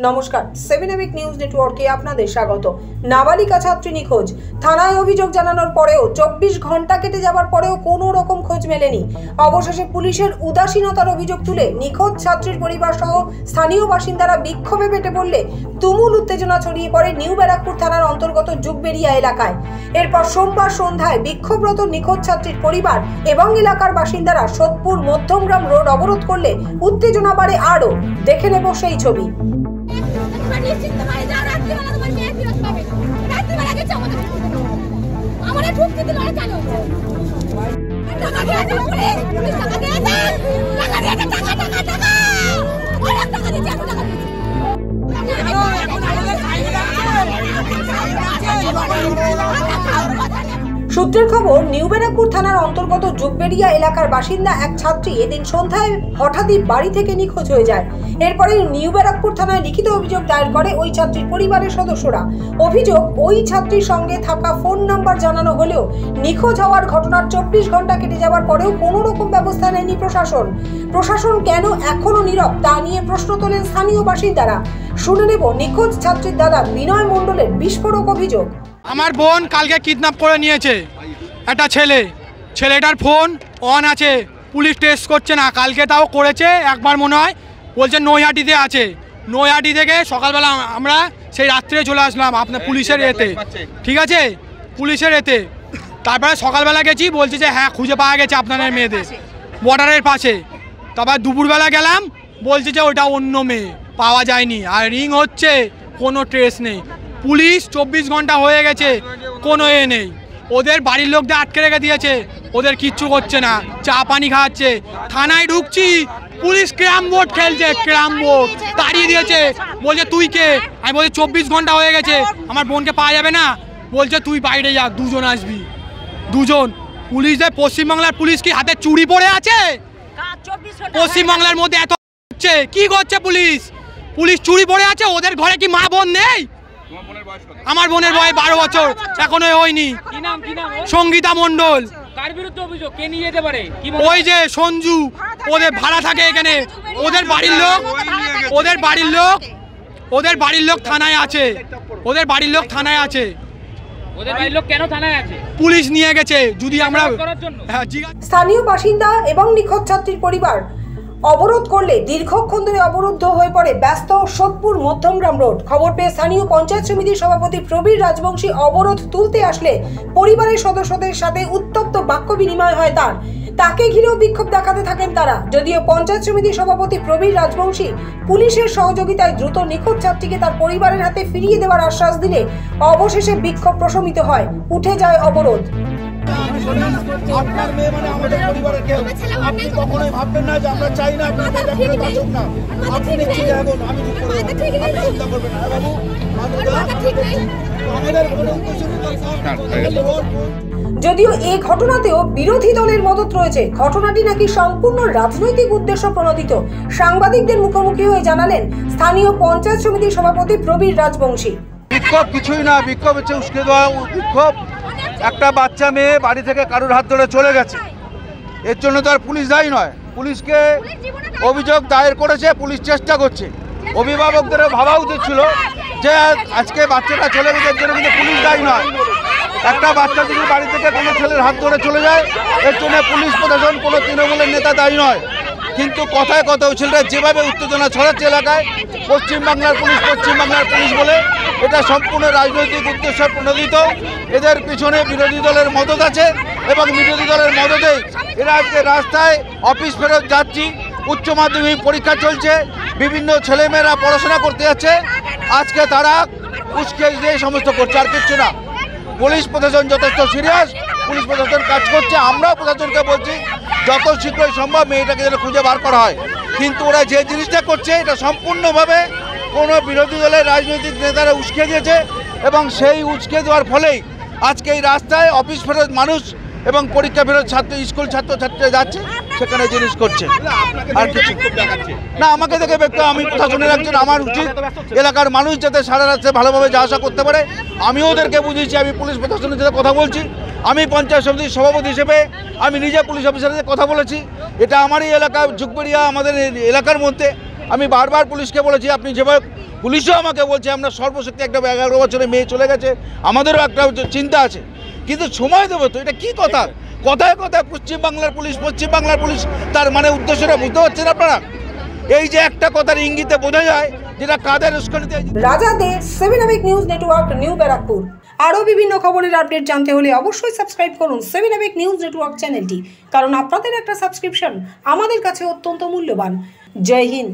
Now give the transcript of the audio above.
নমস্কার, 7 নিউজ নেটওয়ার্কে আপনাদের স্বাগত। নাবালিকা ছাত্রী নিখোঁজ, থানায় অভিযোগ জানানোর পরেও 24 ঘন্টা কেটে যাওয়ার পরেও কোনো রকম খোঁজ মেলেনি। অবশেষে পুলিশের উদাসীনতার অভিযোগ তুলে নিখোঁজ ছাত্রীর পরিবার সহ স্থানীয় বাসিন্দারা বিক্ষোভে ফেটে পড়লে তুমুল উত্তেজনা ছড়িয়ে পড়ে নিউ ব্যারাকপুর থানার অন্তর্গত যুগবেড়িয়া এলাকায়। এরপর সোমবার সন্ধ্যায় বিক্ষোভরত নিখোঁজ ছাত্রীর পরিবার এবং এলাকার বাসিন্দারা সোদপুর মধ্যমগ্রাম রোড অবরোধ করলে উত্তেজনা বাড়ে আরও। দেখে নেব সেই ছবি। সূত্রের খবর, নিউ ব্যারাকপুর থানার অন্তর্গত যুগবেড়িয়া এলাকার বাসিন্দা এক ছাত্রী এদিন সন্ধ্যায় হঠাৎই বাড়ি থেকে নিখোঁজ হয়ে যায়। এরপরে নিউ ব্যারাকপুর থানায় লিখিত অভিযোগ দায়ের করে ওই ছাত্রীর পরিবারের সদস্যরা। অভিযোগ, ওই ছাত্রীর সঙ্গে থাকা ফোন নাম্বার জানানো হলেও নিখোঁজ হওয়ার ঘটনার 24 ঘন্টা কেটে যাওয়ার পরেও কোনো রকম ব্যবস্থা নেয়নি প্রশাসন। প্রশাসন কেন এখনো নীরব তা নিয়ে প্রশ্ন তোলেন স্থানীয় বাসিন্দারা। শুনে নেব নিখোঁজ ছাত্রীর দাদা বিনয় মণ্ডলের বিস্ফোরক অভিযোগ। আমার বোন কালকে কিডন্যাপ করে নিয়েছে একটা ছেলেটার ফোন অন আছে, পুলিশ টেস্ট করছে না। কালকে তাও করেছে একবার, মনে হয় বলছে নৈহাটিতে আছে। নৈহাটি থেকে সকালবেলা আমরা সেই রাত্রে চলে আসলাম আপনার পুলিশের এতে, ঠিক আছে, পুলিশের এতে। তারপরে সকালবেলা গেছি, বলছে যে হ্যাঁ খুঁজে পাওয়া গেছে আপনাদের মেয়েদের বর্ডারের পাশে। তারপর দুপুরবেলা গেলাম, বলছে যে ওটা অন্য মেয়ে, পাওয়া যায়নি। আর রিং হচ্ছে, কোনো ট্রেস নেই। পুলিশ 24 ঘন্টা হয়ে গেছে, কোনো নেই। ওদের বাড়ির লোকদের আটকে রেখে দিয়েছে, ওদের কিচ্ছু করছে না, চা পানি খাওয়াচ্ছে। থানায় ঢুকছি, পুলিশ ক্যারাম বোর্ড খেলছে, ক্যারাম বোর্ড তাড়িয়ে দিয়েছে। বলছে তুই কে? আমি বলছি 24 ঘন্টা হয়ে গেছে, আমার বোনকে পাওয়া যাবে না। বলছে তুই বাইরে যা, দুজন আসবি, দুজন। পুলিশদের পশ্চিমবাংলার পুলিশ কি হাতে চুড়ি পড়ে আছে? পশ্চিমবাংলার মধ্যে এত হচ্ছে, কি করছে পুলিশ? পুলিশ চুড়ি পড়ে আছে, ওদের ঘরে কি মা বোন নেই? আমার বোনের বয়স 12 বছর, এখনো হয়নি। সঙ্গীতা মণ্ডল। কার বিরুদ্ধে অভিযোগ? কে নিয়ে যেতে পারে? ওই যে সঞ্জু, ওদের ভাড়া থাকে এখানে। ওদের বাড়ির লোক থানায় আছে। ওদের বাড়ির লোক থানায় আছে। ওদের বাড়ির লোক কেন থানায় আছে? পুলিশ নিয়ে গেছে। যদি আমরা স্থানীয় বাসিন্দা এবং নিখোঁজ ছাত্রীর পরিবার অবরোধ করলে দীর্ঘক্ষণ ধরে অবরুদ্ধ হয়ে পড়ে ব্যস্ত সোদপুর মধ্যমগ্রাম রোড। খবর পেয়ে স্থানীয় পঞ্চায়েত সমিতির সভাপতি প্রবীর রাজবংশী অবরোধ তুলতে আসলে পরিবারের সদস্যদের সাথে উত্তপ্ত বাক্য বিনিময় হয় তাকে ঘিরেও বিক্ষোভ দেখাতে থাকেন তারা। যদিও পঞ্চায়েত সমিতির সভাপতি প্রবীর রাজবংশী পুলিশের সহযোগিতায় দ্রুত নিখোঁজ ছাত্রীকে তার পরিবারের হাতে ফিরিয়ে দেওয়ার আশ্বাস দিলে অবশেষে বিক্ষোভ প্রশমিত হয়, উঠে যায় অবরোধ। আপনার মেয়ে মানে আমাদের পরিবারের কেউ। আপনি কখনোই ভাববেন না যে আমরা চাই না আপনি এটা করে বাঁচুক না। আপনি দেখছি যে এখন আমি ঠিক করবো, আপনি চিন্তা করবেন না বাবু। আমাদের কোনো উদ্দেশ্য নেই। যদিও এই ঘটনাতেও বিরোধী দলের মদত রয়েছে। ঘটনাটি নাকি সম্পূর্ণ রাজনৈতিক উদ্দেশ্য প্রণোদিত। সাংবাদিকদের মুখোমুখি হয়ে জানালেন স্থানীয় পঞ্চায়েত সমিতির সভাপতি প্রবীর রাজবংশী। বিক্ষোভ কিছুই না, বিক্ষোভ হচ্ছে উস্কে দেওয়া বিক্ষোভ। একটা বাচ্চা মেয়ে বাড়ি থেকে কারোর হাত ধরে চলে গেছে, এর জন্য তো আর পুলিশ দায়ী নয়। পুলিশকে অভিযোগ দায়ের করেছে, পুলিশ চেষ্টা করছে। অভিভাবকদেরও ভাবা উচিত ছিল যে আজকে বাচ্চাটা চলে গেছে, এর জন্য কিন্তু পুলিশ দায়ী নয়। একটা বাচ্চা যদি বাড়ি থেকে কোনো ছেলের হাত ধরে চলে যায়, এর জন্য পুলিশ প্রশাসন, কোনো তৃণমূলের নেতা দায়ী নয়। কিন্তু কথায় কথা ওই ছেলেটা যেভাবে উত্তেজনা ছড়াচ্ছে এলাকায়, পশ্চিমবাংলার পুলিশ বলে, এটা সম্পূর্ণ রাজনৈতিক উদ্দেশ্য প্রণোদিত। এদের পিছনে বিরোধী দলের মদত আছে এবং বিরোধী দলের মদতেই এরা আজকে রাস্তায় অফিস ফেরত যাচ্ছি। উচ্চ মাধ্যমিক পরীক্ষা চলছে, বিভিন্ন ছেলেমেয়েরা পড়াশোনা করতে যাচ্ছে, আজকে তারা উস্কে দিয়ে সমস্ত করছে, আর কিচ্ছু না। পুলিশ প্রশাসন যথেষ্ট সিরিয়াস, পুলিশ প্রশাসন কাজ করছে। আমরাও প্রশাসনকে বলছি যত শীঘ্রই সম্ভব মেয়েটাকে যেন খুঁজে বার করা হয়। কিন্তু ওরা যে জিনিসটা করছে এটা সম্পূর্ণভাবে কোনো বিরোধী দলের রাজনৈতিক নেতারা উস্কে দিয়েছে এবং সেই উস্কে দেওয়ার ফলেই আজকে এই রাস্তায় অফিস ফেরত মানুষ এবং পরীক্ষা ফেরত স্কুল ছাত্রছাত্রীরা যাচ্ছে, সেখানে জিনিস করছে। আর কিছু না, আমাকে দেখে ব্যক্তি, আমি প্রশাসনের একজন, আমার উচিত এলাকার মানুষ যাতে সারা রাস্তে ভালোভাবে যাওয়া আসা করতে পারে। আমিও ওদেরকে বুঝিয়েছি, আমি পুলিশ প্রশাসনের সাথে কথা বলছি। আমি পঞ্চায়েত সমিতির সভাপতি হিসেবে আমি নিজে পুলিশ অফিসারের সাথে কথা বলেছি। এটা আমারই এলাকা যুগবেড়িয়া, আমাদের এলাকার মধ্যে। আমি বারবার পুলিশকে বলেছি আপনি যেভাবে পুলিশও আমাকে বলছে আমরা সর্বশক্তি, একটা 11 বছরের মেয়ে চলে গেছে, আমাদেরও একটা চিন্তা আছে, কিন্তু সময় দেবো তো। এটা কি কথা? কথায় কথায় পশ্চিমবাংলার পুলিশ, তার মানে উদ্দেশ্যটা বুঝতে পারছেন আপনারা? এই যে একটা কথার ইঙ্গিতে বোঝা যায় যেটা কাদের উস্কানিতে। রাজা দে, 7 আবিক নিউজ নেটওয়ার্ক, নিউ ব্যারাকপুর। আরও বিভিন্ন খবরের আপডেট জানতে হলে অবশ্যই সাবস্ক্রাইব করুন 7 আবিক নিউজ নেটওয়ার্ক চ্যানেলটি, কারণ আপনাদের একটা সাবস্ক্রিপশন আমাদের কাছে অত্যন্ত মূল্যবান। জয় হিন্দ।